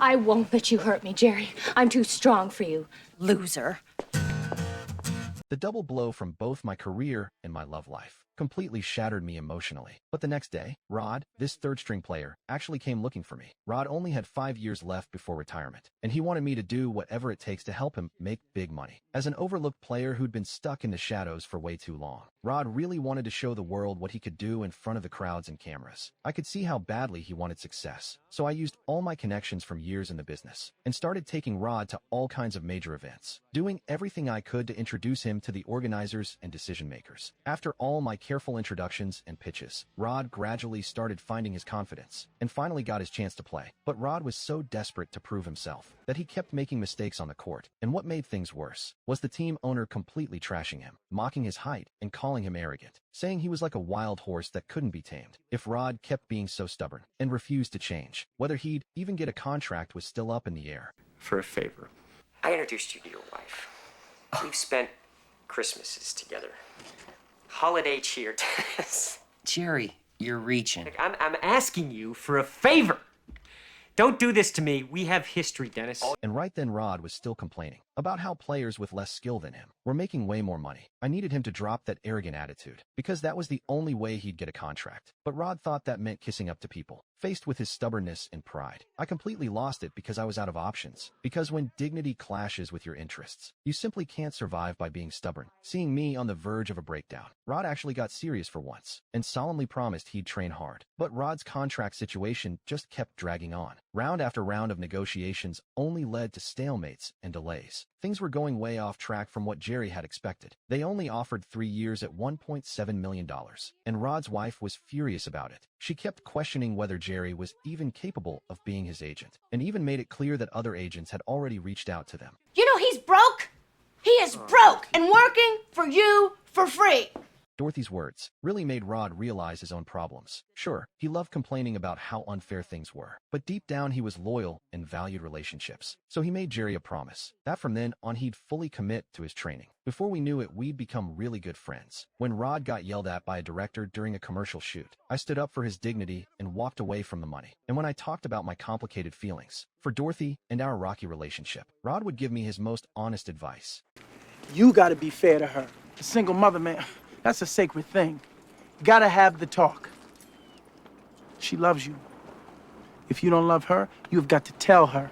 I won't let you hurt me, Jerry. I'm too strong for you, loser. The double blow from both my career and my love life completely shattered me emotionally. But the next day, Rod, this third-string player, actually came looking for me. Rod only had 5 years left before retirement, and he wanted me to do whatever it takes to help him make big money. As an overlooked player who'd been stuck in the shadows for way too long, Rod really wanted to show the world what he could do in front of the crowds and cameras. I could see how badly he wanted success, so I used all my connections from years in the business and started taking Rod to all kinds of major events, doing everything I could to introduce him to the organizers and decision-makers. After all my careful introductions and pitches, Rod gradually started finding his confidence and finally got his chance to play. But Rod was so desperate to prove himself that he kept making mistakes on the court, and what made things worse was the team owner completely trashing him, mocking his height and calling him arrogant, saying he was like a wild horse that couldn't be tamed. If Rod kept being so stubborn and refused to change, whether he'd even get a contract was still up in the air. For a favor. I introduced you to your wife. We've spent Christmases together. Holiday cheer. Jerry, you're reaching. I'm asking you for a favor. Don't do this to me. We have history, Dennis. And right then Rod was still complaining about how players with less skill than him were making way more money. I needed him to drop that arrogant attitude, because that was the only way he'd get a contract. But Rod thought that meant kissing up to people. Faced with his stubbornness and pride, I completely lost it because I was out of options. Because when dignity clashes with your interests, you simply can't survive by being stubborn. Seeing me on the verge of a breakdown, Rod actually got serious for once and solemnly promised he'd train hard. But Rod's contract situation just kept dragging on. Round after round of negotiations only led to stalemates and delays. Things were going way off track from what Jerry had expected. They only offered 3 years at $1.7 million, and Rod's wife was furious about it. She kept questioning whether Jerry was even capable of being his agent, and even made it clear that other agents had already reached out to them. You know he's broke? He is broke and working for you for free. Dorothy's words really made Rod realize his own problems. Sure, he loved complaining about how unfair things were, but deep down he was loyal and valued relationships. So he made Jerry a promise that from then on he'd fully commit to his training. Before we knew it, we'd become really good friends. When Rod got yelled at by a director during a commercial shoot, I stood up for his dignity and walked away from the money. And when I talked about my complicated feelings for Dorothy and our rocky relationship, Rod would give me his most honest advice. You gotta be fair to her. A single mother, man. That's a sacred thing. You gotta have the talk. She loves you. If you don't love her, you've got to tell her.